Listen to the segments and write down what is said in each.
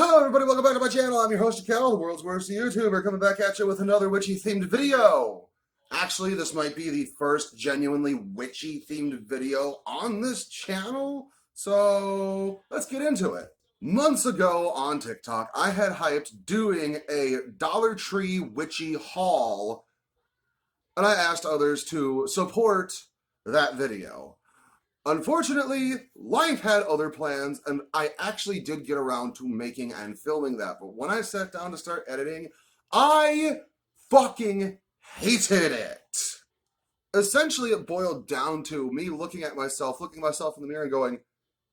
Hello everybody, welcome back to my channel. I'm your host Jakel, the world's worst YouTuber, coming back at you with another witchy themed video. Actually, this might be the first genuinely witchy themed video on this channel, so let's get into it. Months ago on TikTok, I had hyped doing a Dollar Tree witchy haul, and I asked others to support that video. Unfortunately, life had other plans, and I actually did get around to making and filming that. But when I sat down to start editing, I fucking hated it. Essentially, it boiled down to me looking myself in the mirror and going,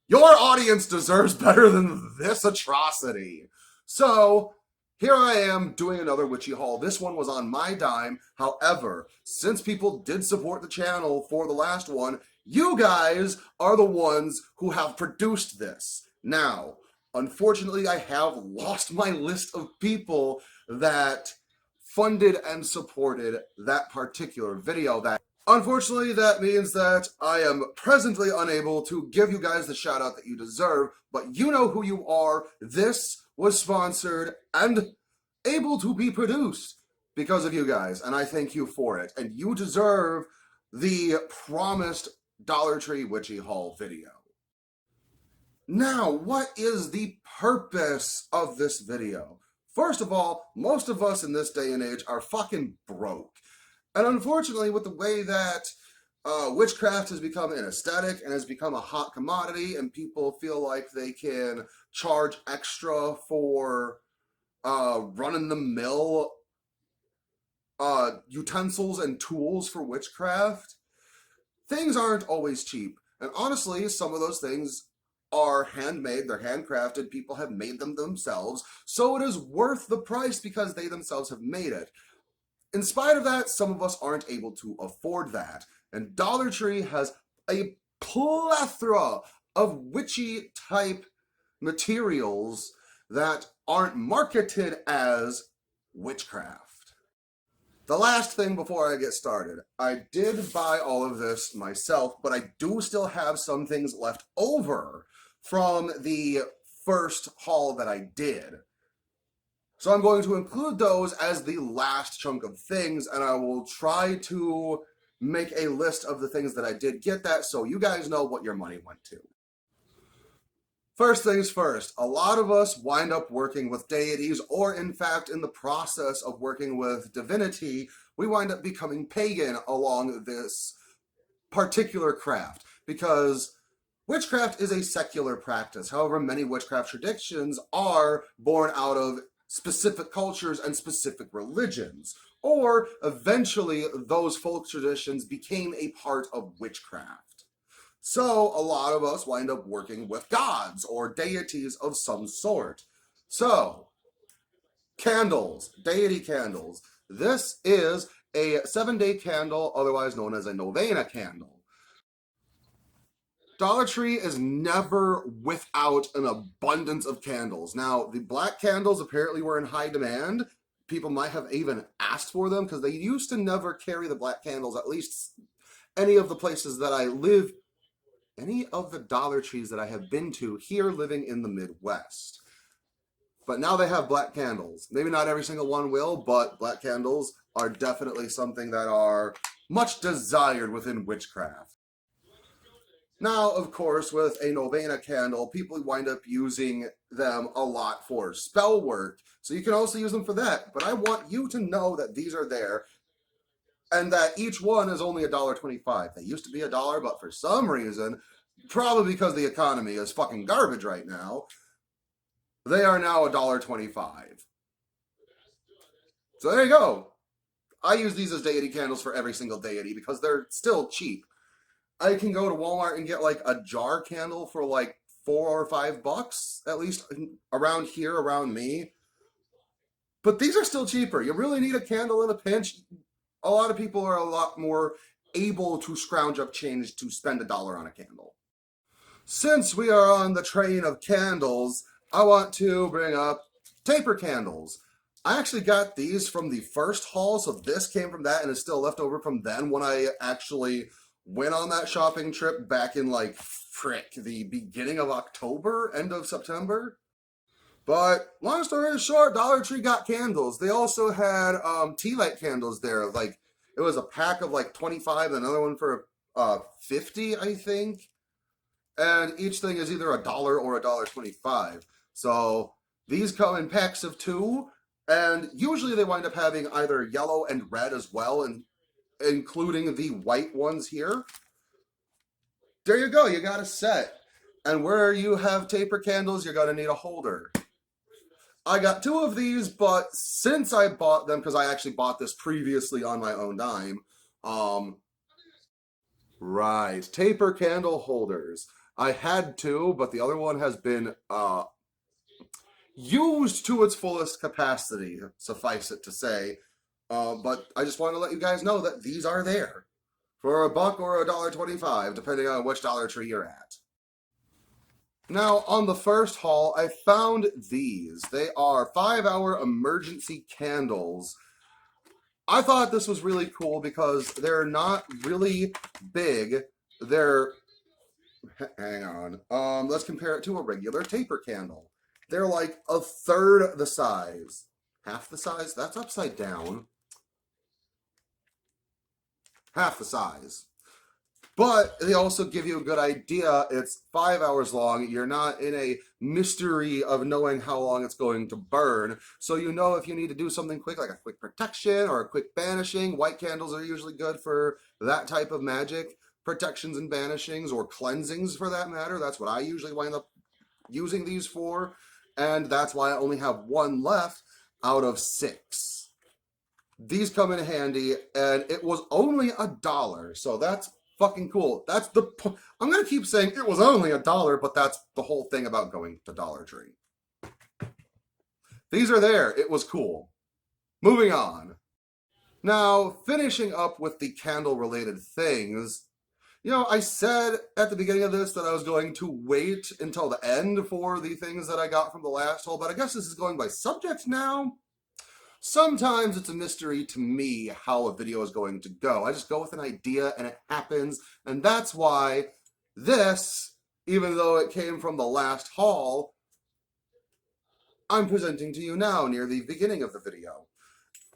your audience deserves better than this atrocity. So, here I am doing another witchy haul. This one was on my dime. However, since people did support the channel for the last one, you guys are the ones who have produced this. Now, unfortunately, I have lost my list of people that funded and supported that particular video. Unfortunately, that means that I am presently unable to give you guys the shout out that you deserve, but you know who you are. This was sponsored and able to be produced because of you guys, and I thank you for it. And you deserve the promised Dollar Tree Witchy Haul video. Now, what is the purpose of this video? First of all, most of us in this day and age are fucking broke. And unfortunately, with the way that witchcraft has become an aesthetic and has become a hot commodity, and people feel like they can charge extra for run-of-the-mill utensils and tools for witchcraft, things aren't always cheap. And honestly, some of those things are handmade, they're handcrafted, people have made them themselves, so it is worth the price because they themselves have made it. In spite of that, some of us aren't able to afford that. And Dollar Tree has a plethora of witchy type materials that aren't marketed as witchcraft. The last thing before I get started, I did buy all of this myself, but I do still have some things left over from the first haul that I did. So I'm going to include those as the last chunk of things, and I will try to make a list of the things that I did get that so you guys know what your money went to. First things first, a lot of us wind up working with deities, or in fact, in the process of working with divinity, we wind up becoming pagan along this particular craft, because witchcraft is a secular practice. However, many witchcraft traditions are born out of specific cultures and specific religions, or eventually those folk traditions became a part of witchcraft. So a lot of us wind up working with gods or deities of some sort. So, candles, deity candles. This is a 7-day candle, otherwise known as a novena candle. Dollar Tree is never without an abundance of candles. Now, the black candles apparently were in high demand. People might have even asked for them because they used to never carry the black candles, at least any of the places that I live, any of the Dollar Trees that I have been to here living in the Midwest. But now they have black candles. Maybe not every single one will, but black candles are definitely something that are much desired within witchcraft. Now, of course, with a novena candle, people wind up using them a lot for spell work. So you can also use them for that. But I want you to know that these are there and that each one is only $1.25. They used to be $1, but for some reason, probably because the economy is fucking garbage right now, they are now $1.25. So there you go. I use these as deity candles for every single deity because they're still cheap. I can go to Walmart and get like a jar candle for like $4 or $5, at least around here, around me. But these are still cheaper. You really need a candle in a pinch. A lot of people are a lot more able to scrounge up change to spend $1 on a candle. Since we are on the train of candles, I want to bring up taper candles. I actually got these from the first haul, so this came from that and is still left over from then when I actually went on that shopping trip back in like the beginning of October, end of September. But long story short, Dollar Tree got candles. They also had tea light candles there. Like it was a pack of like 25, and another one for 50, I think. And each thing is either $1 or $1.25. So these come in packs of 2, and usually they wind up having either yellow and red as well, and including the white ones here. There you go, you got a set. And where you have taper candles, you're going to need a holder. I got 2 of these, but since I bought them, because I actually bought this previously on my own dime, right, taper candle holders. I had 2, but the other one has been used to its fullest capacity, suffice it to say. But I just want to let you guys know that these are there for $1 or $1.25, depending on which Dollar Tree you're at. Now, on the first haul, I found these. They are 5-hour emergency candles. I thought this was really cool because they're not really big. They're, hang on, let's compare it to a regular taper candle. They're like a third the size. Half the size? That's upside down. Half the size. But they also give you a good idea. It's 5 hours long. You're not in a mystery of knowing how long it's going to burn. So you know if you need to do something quick, like a quick protection or a quick banishing. White candles are usually good for that type of magic. Protections and banishings, or cleansings for that matter. That's what I usually wind up using these for. And that's why I only have 1 left out of 6. These come in handy, and it was only $1. So that's fucking cool. That's the I'm gonna keep saying it was only $1, but that's the whole thing about going to Dollar Tree. These are there. It was cool. Moving on. Now, finishing up with the candle related things. You know, I said at the beginning of this that I was going to wait until the end for the things that I got from the last haul, but I guess this is going by subject now. Sometimes it's a mystery to me how a video is going to go. I just go with an idea and it happens, and that's why this, even though it came from the last haul, I'm presenting to you now near the beginning of the video.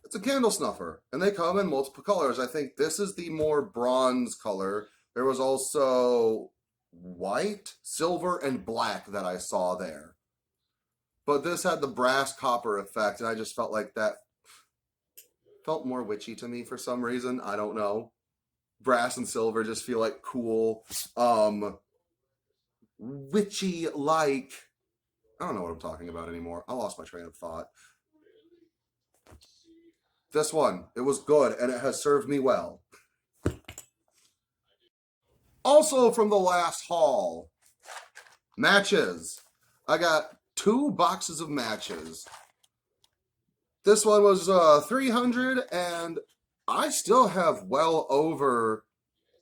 It's a candle snuffer, and they come in multiple colors. I think this is the more bronze color. There was also white, silver, and black that I saw there. But this had the brass copper effect, and I just felt like that felt more witchy to me for some reason. I don't know. Brass and silver just feel like cool, witchy-like. I don't know what I'm talking about anymore. I lost my train of thought. This one, it was good, and it has served me well. Also from the last haul, matches. I got 2 boxes of matches. This one was 300, and I still have well over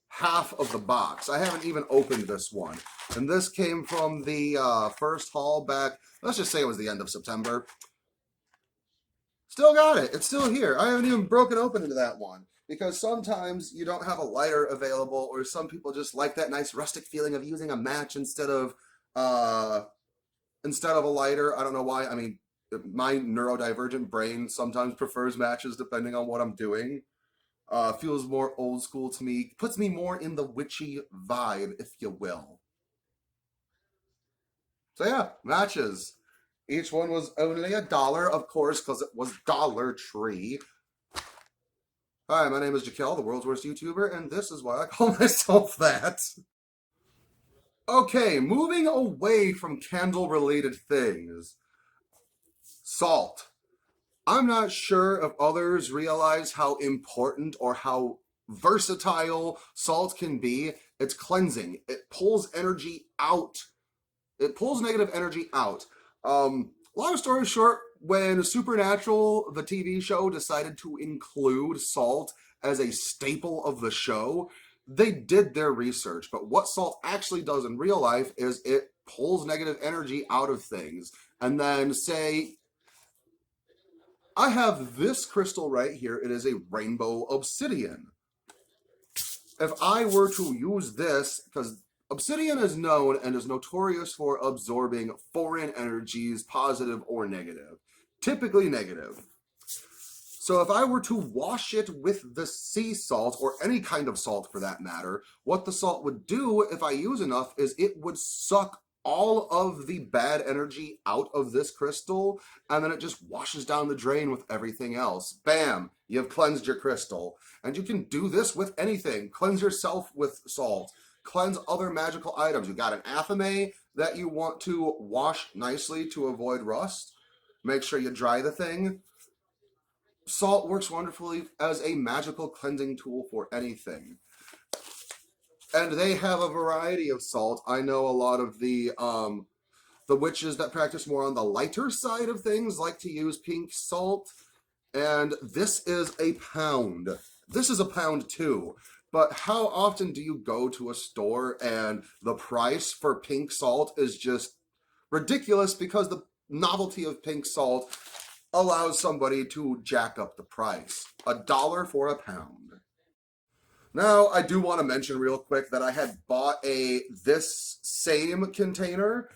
half of the box. I haven't even opened this one. And this came from the first haul back, let's just say it was the end of September. Still got it. It's still here. I haven't even broken open into that one. Because sometimes you don't have a lighter available, or some people just like that nice rustic feeling of using a match instead of a lighter. I don't know why. I mean, my neurodivergent brain sometimes prefers matches depending on what I'm doing. Feels more old school to me. Puts me more in the witchy vibe, if you will. So yeah, matches. Each one was only $1, of course, because it was Dollar Tree. Hi, my name is Jakel, the world's worst YouTuber, and this is why I call myself that. Okay, moving away from candle-related things. Salt. I'm not sure if others realize how important or how versatile salt can be. It's cleansing. It pulls energy out. It pulls negative energy out. Long story short, when Supernatural, the TV show, decided to include salt as a staple of the show, they did their research. But what salt actually does in real life is it pulls negative energy out of things. And then say, I have this crystal right here. It is a rainbow obsidian. If I were to use this, because Obsidian is known and is notorious for absorbing foreign energies, positive or negative. Typically negative. So if I were to wash it with the sea salt, or any kind of salt for that matter, what the salt would do, if I use enough, is it would suck all of the bad energy out of this crystal, and then it just washes down the drain with everything else. Bam! You've cleansed your crystal. And you can do this with anything. Cleanse yourself with salt. Cleanse other magical items. You got an athame that you want to wash nicely to avoid rust. Make sure you dry the thing. Salt works wonderfully as a magical cleansing tool for anything. And they have a variety of salt. I know a lot of the witches that practice more on the lighter side of things like to use pink salt. And this is a pound. This is a pound too. But how often do you go to a store and the price for pink salt is just ridiculous because the novelty of pink salt allows somebody to jack up the price. $1 for a pound. Now, I do want to mention real quick that I had bought this same container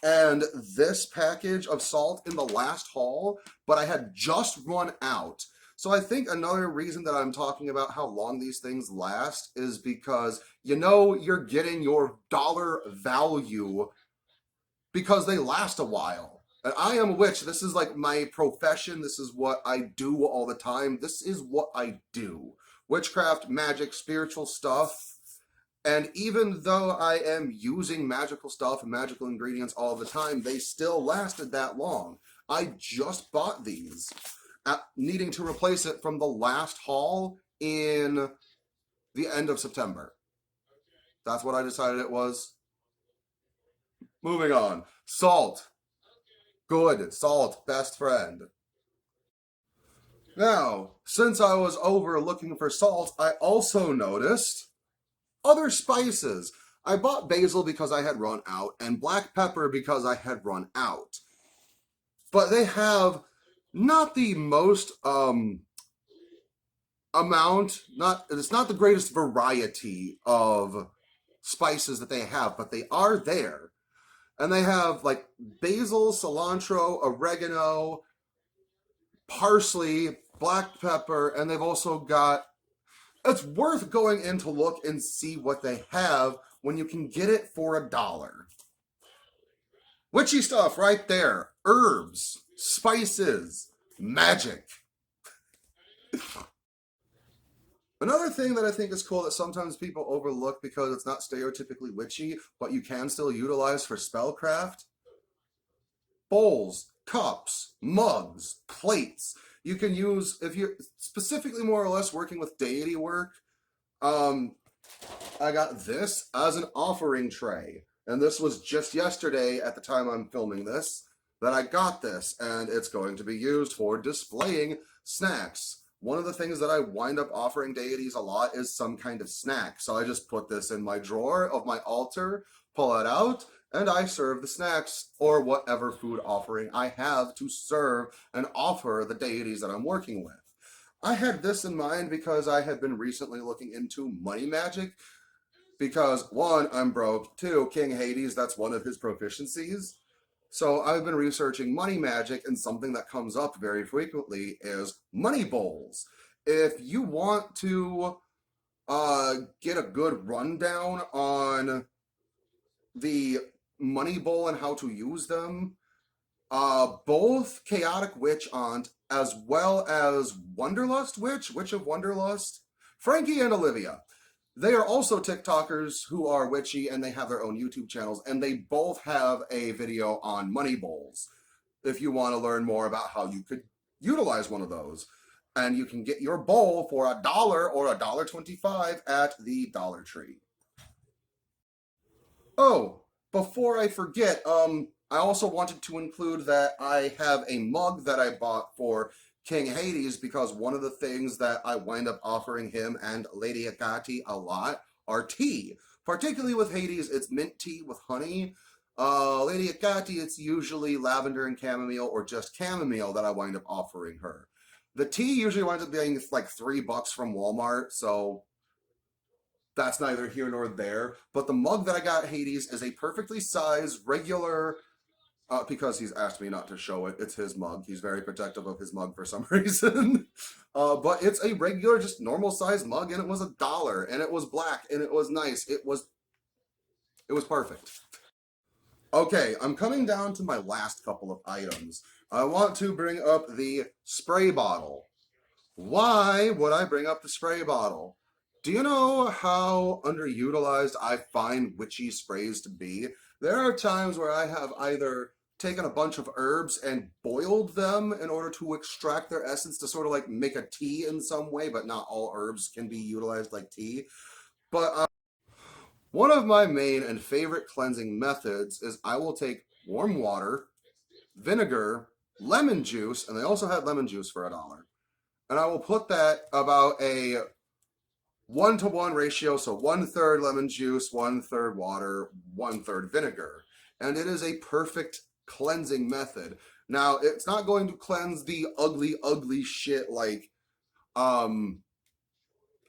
and this package of salt in the last haul, but I had just run out. So I think another reason that I'm talking about how long these things last is because you're getting your dollar value because they last a while. And I am a witch. This is like my profession. This is what I do all the time. This is what I do. Witchcraft, magic, spiritual stuff. And even though I am using magical stuff and magical ingredients all the time, they still lasted that long. I just bought these, needing to replace it from the last haul in the end of September. That's what I decided it was. Moving on. Salt. Good. Salt. Best friend. Now, since I was over looking for salt, I also noticed other spices. I bought basil because I had run out, and black pepper because I had run out. But they have not the most it's not the greatest variety of spices that they have, but they are there. And they have like basil, cilantro, oregano, parsley, black pepper, and they've also got, it's worth going in to look and see what they have when you can get it for $1. Witchy stuff right there. Herbs, spices, magic. Another thing that I think is cool that sometimes people overlook because it's not stereotypically witchy, but you can still utilize for spellcraft. Bowls, cups, mugs, plates. You can use, if you're specifically more or less working with deity work, I got this as an offering tray. And this was just yesterday at the time I'm filming this that I got this, and it's going to be used for displaying snacks. One of the things that I wind up offering deities a lot is some kind of snack. So I just put this in my drawer of my altar, pull it out, and I serve the snacks or whatever food offering I have to serve and offer the deities that I'm working with. I had this in mind because I had been recently looking into money magic because, one, I'm broke, two, King Hades, that's one of his proficiencies. So I've been researching money magic, and something that comes up very frequently is money bowls. If you want to get a good rundown on the money bowl and how to use them, both Chaotic Witch Aunt as well as Wonderlust Witch, Witch of Wonderlust, Frankie and Olivia. They are also TikTokers who are witchy, and they have their own YouTube channels, and they both have a video on money bowls if you want to learn more about how you could utilize one of those. And you can get your bowl for $1 or $1.25 at the Dollar Tree. Oh, before I forget, I also wanted to include that I have a mug that I bought for King Hades because one of the things that I wind up offering him and Lady Agati a lot are tea. Particularly with Hades, it's mint tea with honey. Lady Agati, it's usually lavender and chamomile or just chamomile that I wind up offering her. The tea usually winds up being like $3 from Walmart, so that's neither here nor there. But the mug that I got Hades is a perfectly sized, regular, because he's asked me not to show it. It's his mug. He's very protective of his mug for some reason. But it's a regular, just normal sized mug, and it was $1, and it was black, and it was nice. It was perfect. Okay, I'm coming down to my last couple of items. I want to bring up the spray bottle. Why would I bring up the spray bottle? Do you know how underutilized I find witchy sprays to be? There are times where I have either taken a bunch of herbs and boiled them in order to extract their essence to sort of like make a tea in some way, but not all herbs can be utilized like tea. But one of my main and favorite cleansing methods is I will take warm water, vinegar, lemon juice, and they also had lemon juice for $1. And I will put that about a 1-to-1 ratio, so 1/3 lemon juice, 1/3 water, 1/3 vinegar. And it is a perfect cleansing method. Now, it's not going to cleanse the ugly, ugly shit like,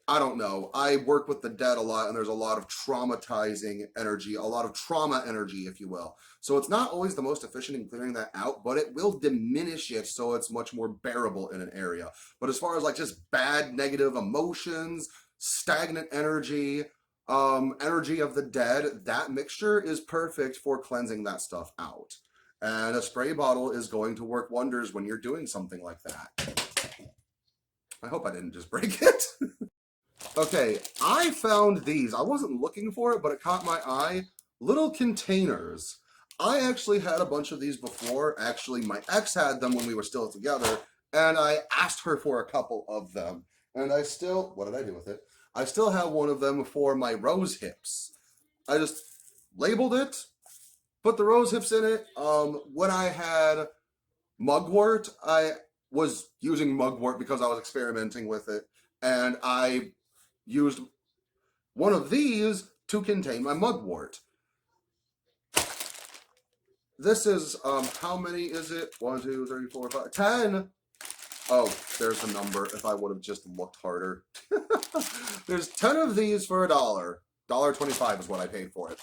I don't know. I work with the dead a lot, and there's a lot of traumatizing energy, a lot of trauma energy, if you will. So it's not always the most efficient in clearing that out, but it will diminish it so it's much more bearable in an area. But as far as like just bad, negative emotions, stagnant energy, energy of the dead, that mixture is perfect for cleansing that stuff out. And a spray bottle is going to work wonders when you're doing something like that. I hope I didn't just break it. Okay, I found these. I wasn't looking for it, but it caught my eye. Little containers. I actually had a bunch of these before. Actually, my ex had them when we were still together, and I asked her for a couple of them. And I still, what did I do with it? I still have one of them for my rose hips. I just labeled it, put the rose hips in it. When I had mugwort, I was using mugwort because I was experimenting with it, and I used one of these to contain my mugwort. This is, how many is it? 1, 2, 3, 4, 5, 10. Oh, there's the number if I would have just looked harder. There's 10 of these for $1. $1.25 is what I paid for it.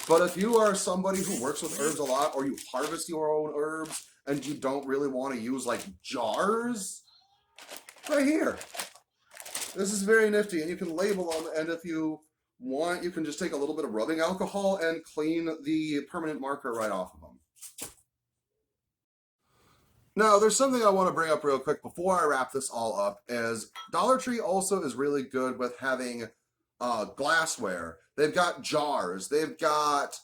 But if you are somebody who works with herbs a lot, or you harvest your own herbs and you don't really want to use like jars, right here. This is very nifty, and you can label them, and if you want, you can just take a little bit of rubbing alcohol and clean the permanent marker right off of them. Now, there's something I want to bring up real quick before I wrap this all up, is Dollar Tree also is really good with having glassware. They've got jars, they've got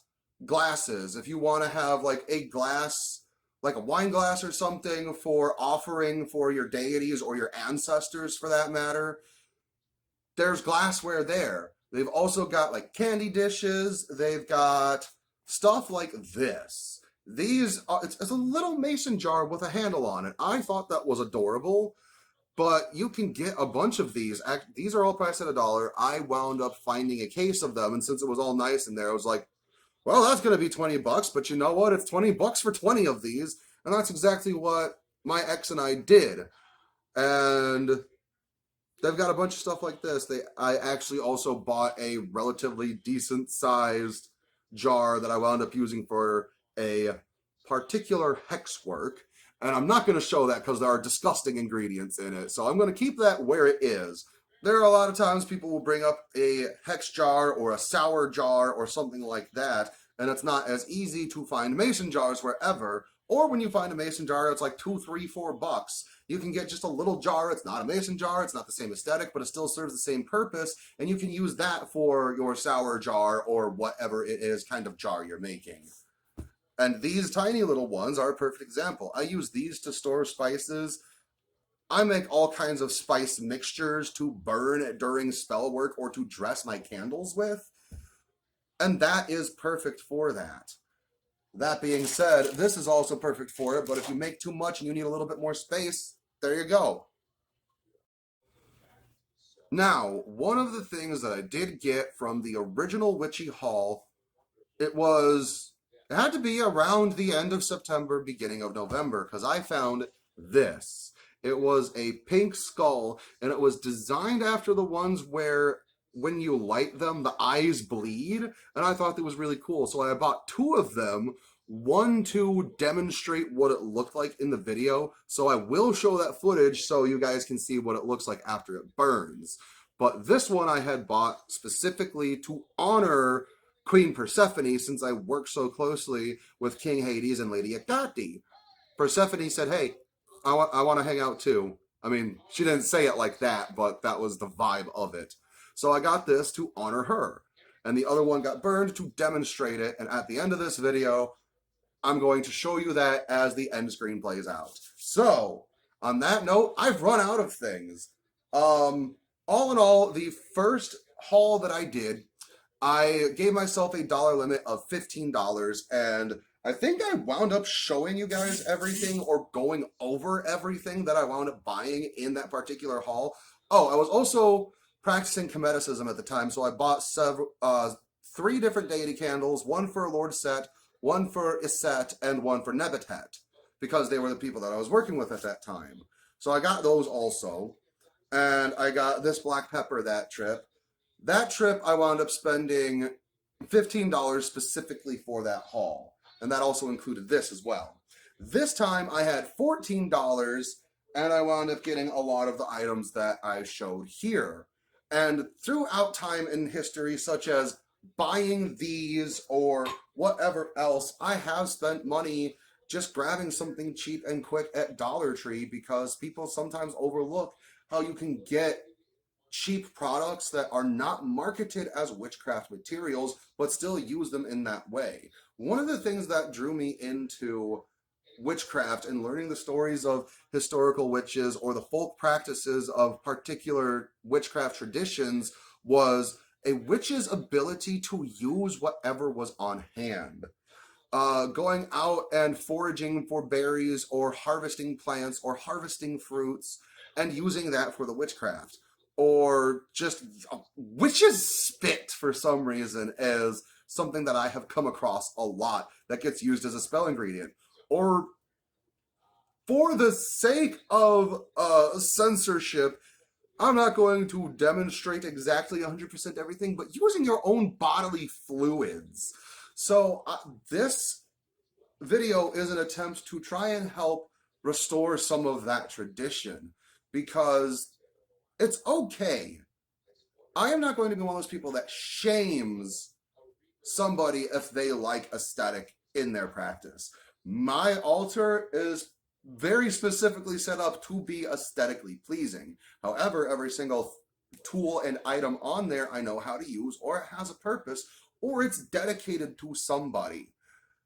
glasses. If you want to have like a glass, like a wine glass or something for offering for your deities or your ancestors for that matter, there's glassware there. They've also got like candy dishes. They've got stuff like this. These, it's a little mason jar with a handle on it. I thought that was adorable, but you can get a bunch of these. These are all priced at $1. I wound up finding a case of them, and since it was all nice in there, I was like, well, that's going to be $20, but you know what? It's $20 for 20 of these, and that's exactly what my ex and I did. And they've got a bunch of stuff like this. I actually also bought a relatively decent sized jar that I wound up using for a particular hex work. And I'm not going to show that because there are disgusting ingredients in it. So I'm going to keep that where it is. There are a lot of times people will bring up a hex jar or a sour jar or something like that, and it's not as easy to find mason jars wherever. Or when you find a mason jar, it's like $2, $3, $4. You can get just a little jar. It's not a mason jar. It's not the same aesthetic, but it still serves the same purpose. And you can use that for your sour jar or whatever it is kind of jar you're making. And these tiny little ones are a perfect example. I use these to store spices. I make all kinds of spice mixtures to burn during spell work or to dress my candles with. And that is perfect for that. That being said, this is also perfect for it, but if you make too much and you need a little bit more space, there you go. Now, one of the things that I did get from the original Witchy haul, it had to be around the end of September, beginning of November, because I found this. It was a pink skull, and it was designed after the ones where when you light them, the eyes bleed, and I thought that was really cool. So I bought 2 of them, one to demonstrate what it looked like in the video. So I will show that footage so you guys can see what it looks like after it burns. But this one I had bought specifically to honor Queen Persephone, since I work so closely with King Hades and Lady Hecate. Persephone said, hey, I want to hang out too. I mean, she didn't say it like that, but that was the vibe of it. So I got this to honor her. And the other one got burned to demonstrate it. And at the end of this video, I'm going to show you that as the end screen plays out. So, on that note, I've run out of things. All in all, the first haul that I did, I gave myself a dollar limit of $15, and I think I wound up showing you guys everything or going over everything that I wound up buying in that particular haul. Oh, I was also practicing Cometicism at the time, so I bought 3 different deity candles, one for Lord Set, one for Iset, and one for Nebatet, because they were the people that I was working with at that time. So I got those also, and I got this black pepper that trip. That trip, I wound up spending $15 specifically for that haul, and that also included this as well. This time, I had $14, and I wound up getting a lot of the items that I showed here. And throughout time in history, such as buying these or whatever else, I have spent money just grabbing something cheap and quick at Dollar Tree, because people sometimes overlook how you can get cheap products that are not marketed as witchcraft materials, but still use them in that way. One of the things that drew me into witchcraft and learning the stories of historical witches or the folk practices of particular witchcraft traditions was a witch's ability to use whatever was on hand. Going out and foraging for berries or harvesting plants or harvesting fruits and using that for the witchcraft. Or just witch's spit, for some reason, is something that I have come across a lot that gets used as a spell ingredient. Or for the sake of censorship, I'm not going to demonstrate exactly 100% everything, but using your own bodily fluids. So this video is an attempt to try and help restore some of that tradition, because it's okay. I am not going to be one of those people that shames somebody if they like aesthetic in their practice. My altar is very specifically set up to be aesthetically pleasing. However, every single tool and item on there I know how to use, or it has a purpose, or it's dedicated to somebody.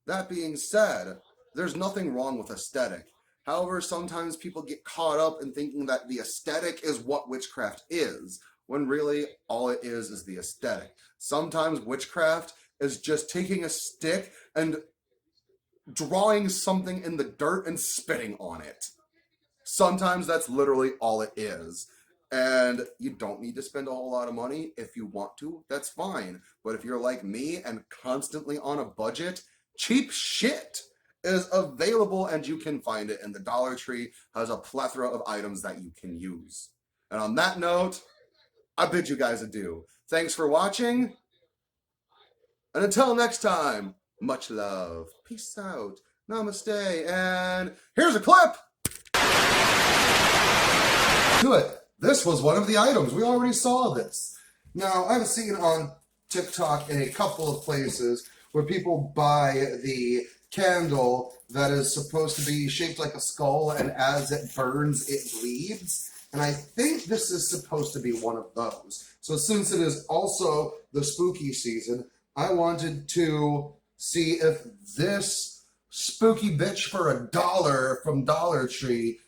That being said, there's nothing wrong with aesthetic. However, sometimes people get caught up in thinking that the aesthetic is what witchcraft is, when really all it is the aesthetic. Sometimes witchcraft is just taking a stick and drawing something in the dirt and spitting on it. Sometimes that's literally all it is. And you don't need to spend a whole lot of money. If you want to, that's fine. But if you're like me and constantly on a budget, cheap shit is available, and you can find it. And the Dollar Tree has a plethora of items that you can use. And on that note, I bid you guys adieu. Thanks for watching. And until next time, much love. Peace out. Namaste. And here's a clip to it. This was one of the items. We already saw this. Now, I've seen on TikTok in a couple of places where people buy the candle that is supposed to be shaped like a skull, and as it burns, it bleeds. And I think this is supposed to be one of those. So since it is also the spooky season, I wanted to see if this spooky bitch for $1 from Dollar Tree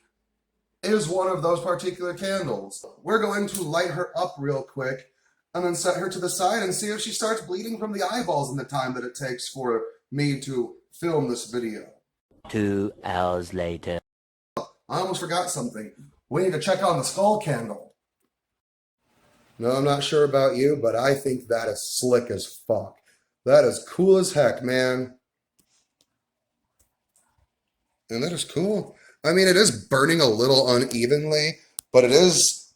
is one of those particular candles. We're going to light her up real quick and then set her to the side and see if she starts bleeding from the eyeballs in the time that it takes for me to film this video. 2 hours later. I almost forgot something. We need to check on the skull candle. No, I'm not sure about you, but I think that is slick as fuck. That is cool as heck, man. And that is cool. I mean, it is burning a little unevenly, but it is,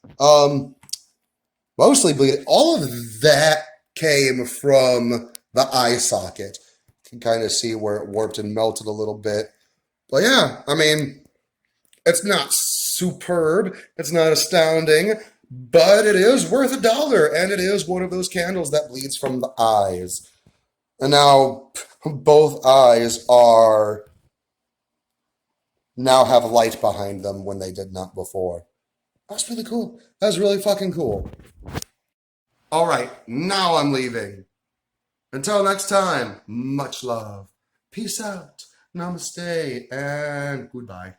mostly bleeding. All of that came from the eye socket. You can kind of see where it warped and melted a little bit. But yeah, I mean, it's not superb, it's not astounding, but it is worth $1, and it is one of those candles that bleeds from the eyes. And now both eyes are now have light behind them when they did not before. That's really cool. That's really fucking cool. All right, now I'm leaving. Until next time, much love. Peace out. Namaste and goodbye.